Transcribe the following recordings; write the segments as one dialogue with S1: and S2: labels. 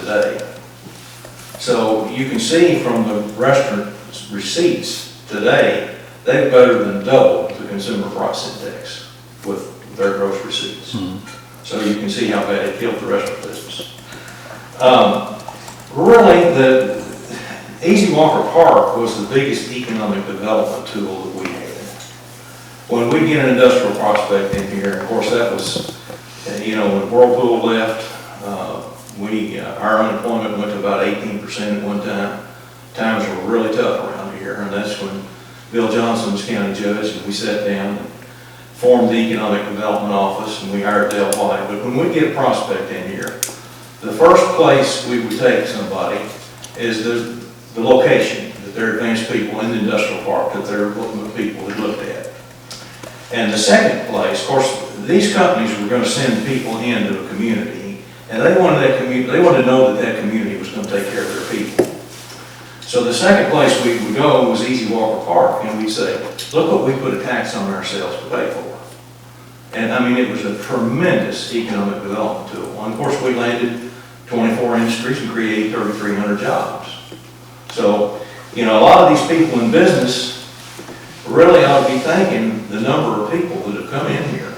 S1: today. So you can see from the restaurant receipts today, they've better than doubled the consumer price index with their gross receipts. So you can see how bad it killed the restaurant business. Really, the Easy Walker Park was the biggest economic development tool that we had. When we get an industrial prospect in here, of course that was, you know, when Whirlpool left, our unemployment went to about 18% at one time. Times were really tough around here, and that's when Bill Johnson was county judge, and we sat down and formed the Economic Development Office, and we hired Dale White. But when we get a prospect in here, the first place we would take somebody is the location, that they're advanced people in the industrial park, that they're people that looked at. And the second place, of course, these companies were going to send people into a community, and they wanted to know that that community was going to take care of their people. So the second place we would go was Easy Walker Park, and we'd say, look what we put a tax on ourselves to pay for. And I mean, it was a tremendous economic development tool. And of course, we landed 24 industries and created 3,300 jobs. So, you know, a lot of these people in business really ought to be thanking the number of people that have come in here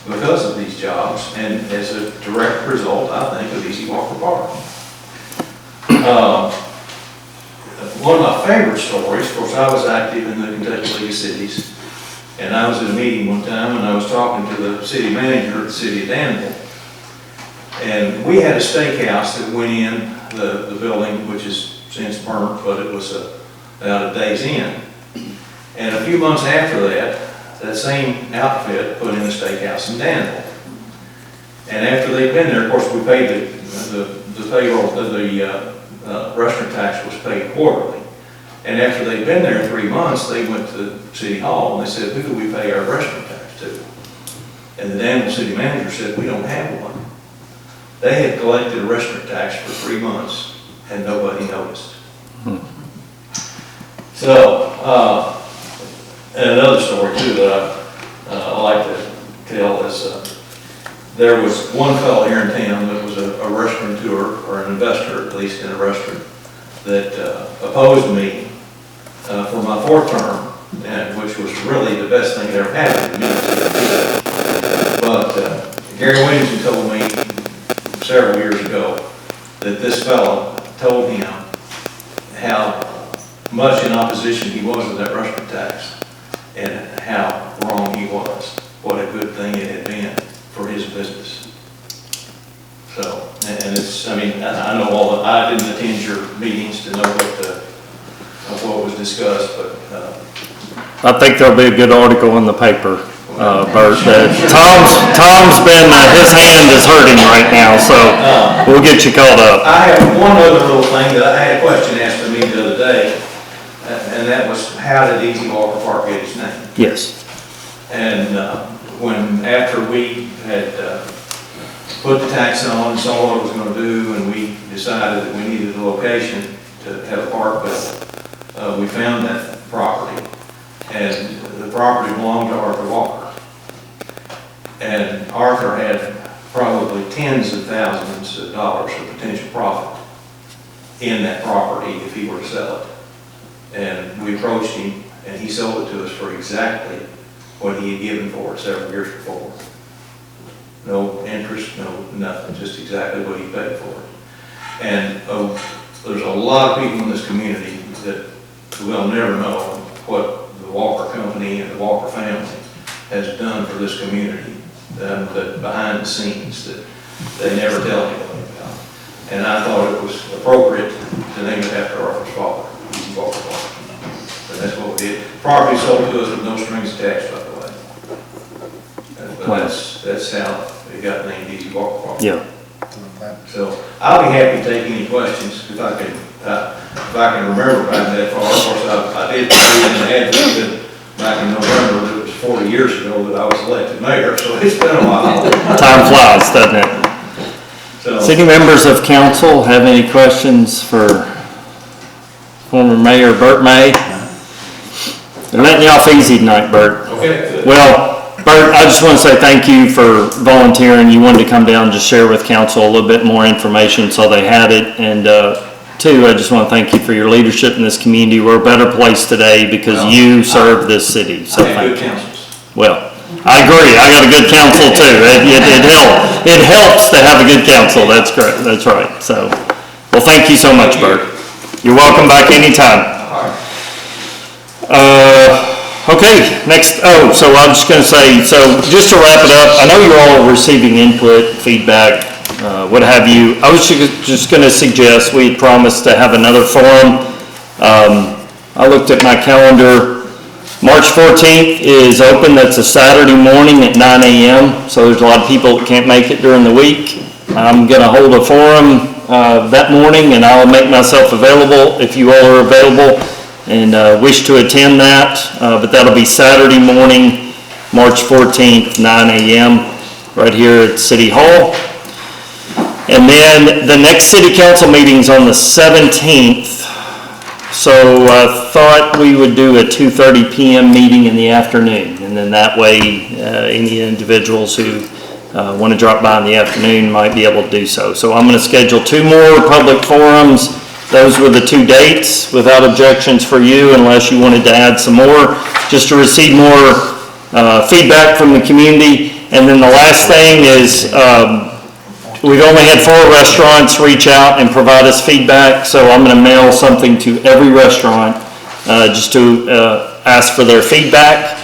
S1: because of these jobs, and as a direct result, I think, of Easy Walker Park. One of my favorite stories, of course, I was active in the Kentucky League of Cities, and I was at a meeting one time, and I was talking to the city manager of the city of Danville, and we had a steakhouse that went in the building, which is since burnt, but it was about a day's in. And a few months after that, that same outfit put in a steakhouse in Danville. And after they'd been there, of course, we paid the payroll, the restaurant tax was paid quarterly. And after they'd been there 3 months, they went to City Hall and they said, who do we pay our restaurant tax to? And the Danville city manager said, we don't have one. They had collected a restaurant tax for 3 months and nobody noticed. So, and another story too that I like to tell is there was one fellow here in town that was a restaurateur, or an investor at least in a restaurant, that opposed me for my fourth term, and which was really the best thing that ever happened to me. But Gary Williamson told me several years ago that this fellow told him how much in opposition he was to that restaurant tax and how wrong he was. What a good thing it had been for his business. So, and it's, I mean, I know I didn't attend your meetings to know what was discussed, but
S2: I think there'll be a good article in the paper, Bert. Tom's been, his hand is hurting right now, so we'll get you caught up.
S1: I have one other little thing that I had a question asked of me the other day, and that was, how did Easy Walker Park get its name?
S2: Yes.
S1: And after we had put the tax on and saw what it was going to do, and we decided that we needed a location to have a park built, we found that property, and the property belonged to Arthur Walker. And Arthur had probably tens of thousands of dollars of potential profit in that property if he were to sell it. And we approached him, and he sold it to us for exactly what he had given for it several years before. No interest, no nothing, just exactly what he paid for it. And there's a lot of people in this community that will never know what the Walker Company and the Walker family has done for this community, that behind the scenes that they never tell anybody about. And I thought it was appropriate to name it after Arthur's father, Easy Walker Park. And that's what we did. Property sold to us with no strings attached, by the way. But that's how it got named Easy Walker Park.
S2: Yeah.
S1: So I'll be happy to take any questions if I can remember back that far. Of course, I did read in the advert back in November that it was 40 years ago that I was elected mayor, so it's been a while.
S2: Time flies, doesn't it?
S1: So,
S2: City members of council have any questions for former Mayor Bert May? They're letting you off easy tonight, Bert.
S1: okay, good.
S2: Well, Bert, I just want to say thank you for volunteering. You wanted to come down and just share with council a little bit more information, so they had it. And two, I just want to thank you for your leadership in this community. We're a better place today because you serve this city, so
S1: I had
S2: thank
S1: good
S2: you.
S1: counsels.
S2: Well, I agree. I got a good council too. It helps to have a good council. That's correct. That's right. So, well, thank you so much, Bert. You're welcome back anytime. Okay, next, so I'm just gonna say, so just to wrap it up, I know you're all receiving input, feedback, what have you. I was just gonna suggest, we had promised to have another forum. I looked at my calendar, March 14th is open, that's a Saturday morning at 9 a.m., so there's a lot of people that can't make it during the week. I'm gonna hold a forum that morning, and I'll make myself available if you all are available and wish to attend that, but that'll be Saturday morning, March 14th, 9 a.m., right here at City Hall. And then the next city council meeting's on the 17th, so I thought we would do a 2:30 p.m. meeting in the afternoon, and then that way any individuals who want to drop by in the afternoon might be able to do so. So I'm going to schedule 2 more public forums. Those were the 2 dates, without objections for you, unless you wanted to add some more, just to receive more feedback from the community. And then the last thing is, we've only had 4 restaurants reach out and provide us feedback, so I'm gonna mail something to every restaurant, just to ask for their feedback,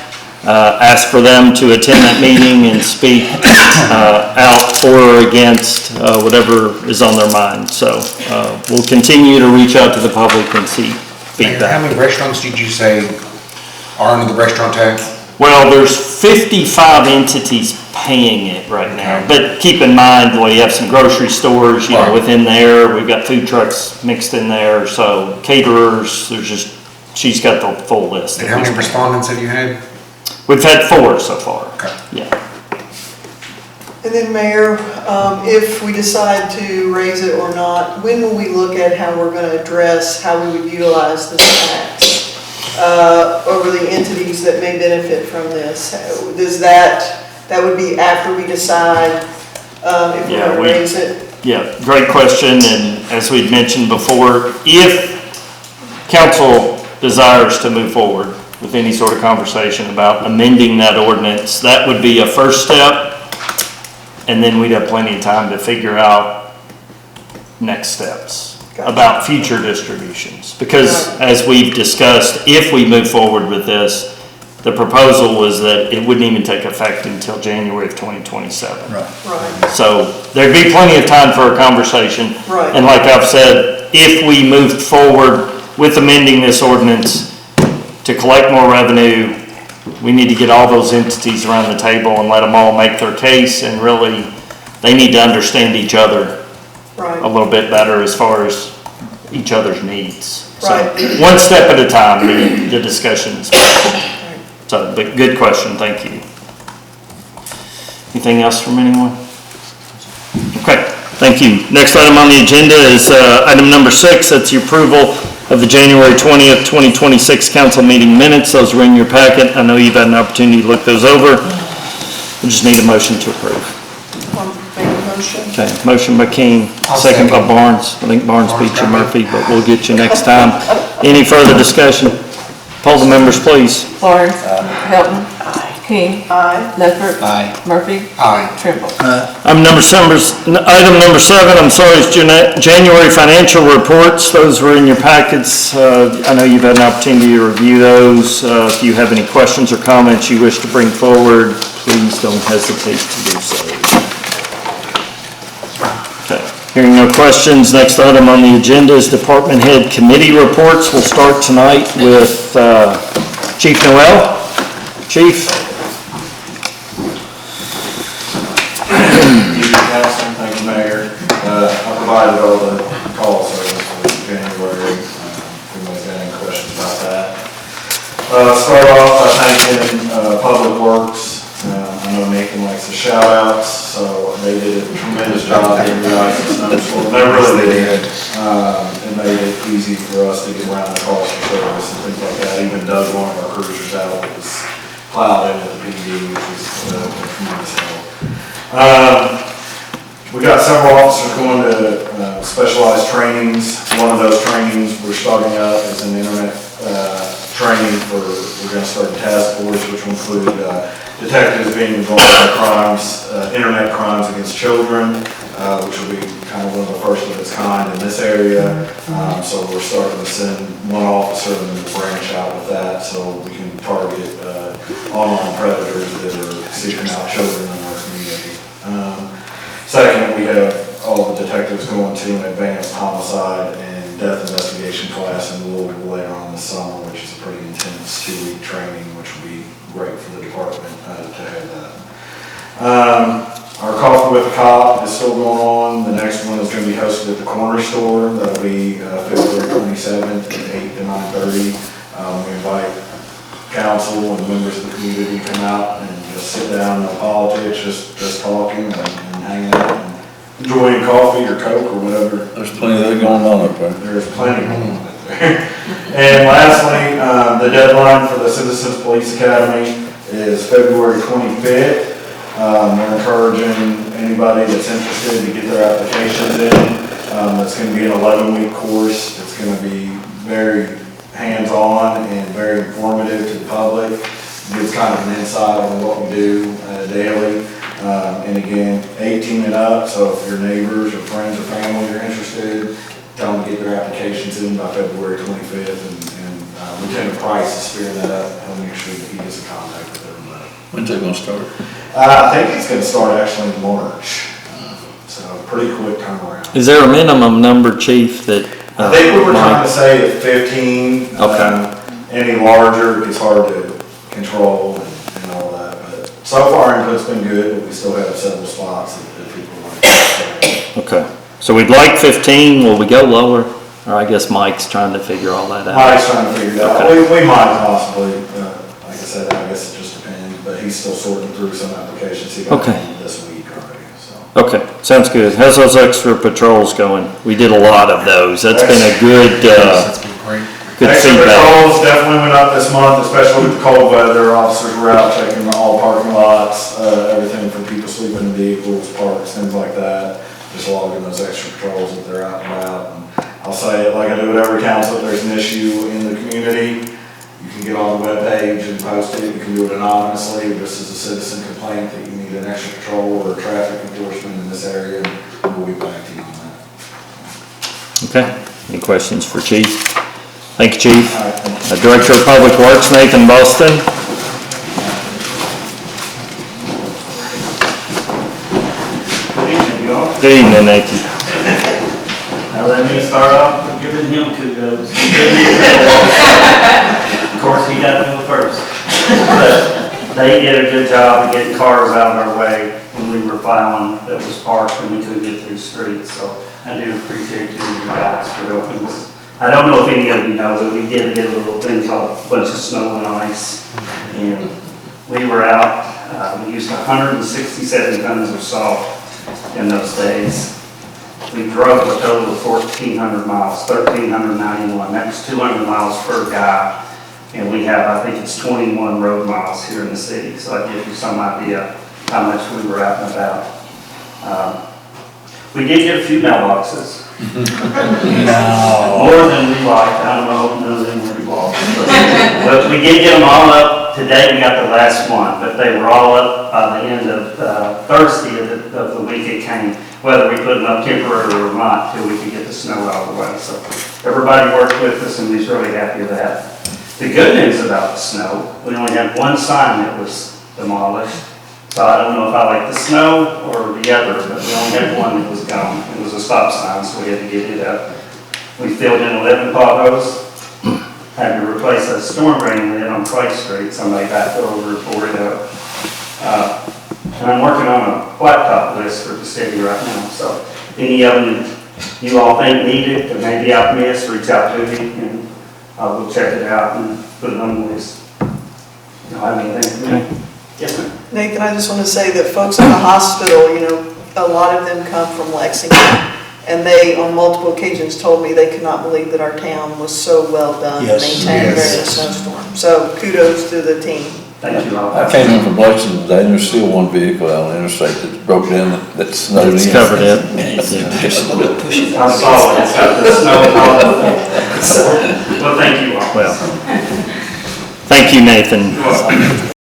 S2: ask for them to attend that meeting and speak out for or against whatever is on their mind. So we'll continue to reach out to the public and see
S3: Mayor,
S2: feedback.
S3: how many restaurants did you say are under the restaurant tax?
S2: Well, there's 55 entities paying it right now, but keep in mind, well, you have some grocery stores, you know,
S3: Right.
S2: within there, we've got food trucks mixed in there, so caterers, there's just, she's got the full list.
S3: And how many respondents have you had?
S2: We've had 4 so far.
S3: Okay.
S2: Yeah.
S4: And then Mayor, if we decide to raise it or not, when will we look at how we're gonna address how we would utilize this tax over the entities that may benefit from this? Does that would be after we decide if we're
S2: Yeah,
S4: gonna raise it?
S2: Yeah, great question, and as we'd mentioned before, if council desires to move forward with any sort of conversation about amending that ordinance, that would be a first step, and then we'd have plenty of time to figure out next steps
S4: Gotcha.
S2: about future distributions. Because as we've discussed, if we move forward with this, the proposal was that it wouldn't even take effect until January of 2027.
S4: Right,
S2: So there'd be plenty of time for a conversation.
S4: Right.
S2: And like I've said, if we moved forward with amending this ordinance to collect more revenue, we need to get all those entities around the table and let them all make their case, and really, they need to understand each other a
S4: right.
S2: little bit better as far as each other's needs. So,
S4: Right.
S2: one step at a time, the discussions. So, but good question, thank you. Anything else from anyone? Okay, thank you. Next item on the agenda is item number 6, that's the approval of the January 20th, 2026 council meeting minutes. Those were in your packet. I know you've had an opportunity to look those over. We just need a motion to approve.
S4: Make a motion.
S2: Okay, motion by King,
S3: I'll
S2: second by
S3: second.
S2: Barnes. I think Barnes beat you,
S3: got me.
S2: Murphy, but we'll get you next time. Any further discussion? Poll the members, please.
S5: Barnes. Hilton. King.
S4: Aye.
S5: Ledford.
S3: Aye.
S5: Murphy.
S3: Aye.
S5: Trimble.
S2: Item number 7, I'm sorry, is January financial reports. Those were in your packets. I know you've had an opportunity to review those. If you have any questions or comments you wish to bring forward, please don't hesitate to do so. Okay, hearing no questions, next item on the agenda is department head committee reports. We'll start tonight with Chief Noel. Chief?
S6: Thank you, Council, thank you, Mayor. I provided all the call service for January. If anybody's got any questions about that. Start off by thanking Public Works. I know Nathan likes the shout outs, so they did a tremendous job in the ice and snowstorm. They really did. It made it easy for us to get around the calls for service and things like that. Even Doug, one of our cruisers out, was plowed into the PD, which was tremendous help. We got several officers going to specialized trainings. One of those trainings we're starting up is an internet training for, we're going to start a task force, which will include detectives being involved in crimes, internet crimes against children, which will be kind of one of the first of its kind in this area. So we're starting to send one officer and then branch out with that so we can target online predators that are seeking out children in our community. Second, we have all the detectives going to an advanced homicide and death investigation class in Louisville later on this summer, which is a pretty intense 2-week training, which will be great for the department to have that. Our Coffee with the Cop is still going on. The next one is going to be hosted at the Corner Store. That'll be February 27th at 8 to 9:30. We invite council and members of the community to come out and just sit down, no politics, just talking and hanging out and enjoying coffee or Coke or whatever.
S7: There's plenty of that going on up there.
S6: There's plenty going on up there. And lastly, the deadline for the Citizens Police Academy is February 25th. We're encouraging anybody that's interested to get their applications in. It's going to be an 11-week course. It's going to be very hands-on and very informative to the public. Gives kind of an insight on what we do daily. And again, 18 and up, so if your neighbors or friends or family are interested, tell them to get their applications in by February 25th, and Lieutenant Price is spearing that up, and he'll make sure that he gets in contact with everybody.
S7: When's that gonna start?
S6: I think it's gonna start actually in March, so pretty quick turnaround.
S2: Is there a minimum number, Chief, that?
S6: I think we were trying to say at 15.
S2: Okay.
S6: Any larger, it's hard to control and all that, but so far input's been good, but we still have several spots that people want to.
S2: Okay, so we'd like 15, will we go lower? Or I guess Mike's trying to figure all that out.
S6: Mike's trying to figure it out.
S2: Okay.
S6: We might possibly, like I said, I guess it just depends, but he's still sorting through some applications he got
S2: Okay.
S6: this week already, so.
S2: Okay, sounds good. How's those extra patrols going? We did a lot of those. That's been a good,
S3: That's been great.
S2: good
S6: Extra
S2: feedback.
S6: patrols definitely went up this month, especially with the cold weather. Officers were out checking all parking lots, everything from people sleeping in vehicles, parks, things like that. Just logging those extra patrols that they're out and about. And I'll say it like I do at every council, if there's an issue in the community, you can get on the webpage and post it. You can do it anonymously, just as a citizen complaint that you need an extra patrol or traffic enforcement in this area, and we'll be back to you on that.
S2: Okay, any questions for Chief? Thank you, Chief.
S6: All right, thank you.
S2: Director of Public Works, Nathan Boston. Good evening, Nathan.
S8: Now let me start off with giving him kudos. Of course, he got to go first. But they did a good job of getting cars out of our way when we were plowing that was parked and we couldn't get through the streets. So I do appreciate you guys for helping us. I don't know if any of you know, but we did get a little thing called a bunch of snow and ice. And we were out, we used 167 tons of salt in those days. We drove a total of 1,400 miles, 1,391. That's 200 miles per guy. And we have, I think it's 21 road miles here in the city. So that gives you some idea how much we were out and about. We did get a few mailboxes. More than we liked. I don't know, none of them were involved. But we did get them all up. Today we got the last one, but they were all up by the end of Thursday of the week it came, whether we put them up temporary or not, till we could get the snow out of the way. So everybody worked with us and we was really happy with that. The good news about the snow, we only had one sign that was demolished. So I don't know if I like the snow or the other, but we only had one that was gone. It was a stop sign, so we had to get it up. We filled in 11 potholes, had to replace a storm drain we had on Price Street. Somebody backed over and poured it up. And I'm working on a blacktop list for the city right now. So any of them you all think need it, that maybe I've missed, reach out to me and I will check it out and put it on the list. You don't have anything for me? Yes, ma'am.
S4: Nathan, I just want to say that folks in the hospital, you know, a lot of them come from Lexington, and they, on multiple occasions, told me they could not believe that our town was so well done and
S3: Yes,
S4: maintained
S3: yes.
S4: during the snowstorm. So kudos to the team.
S8: Thank you all.
S7: I came in from Biloxi today, and there's still one vehicle out on the interstate that's broke down, that's snowed in.
S2: It's covered it.
S8: I saw it, it's got the snow on it. Well, thank you all.
S2: Well, thank you, Nathan.
S8: You're welcome.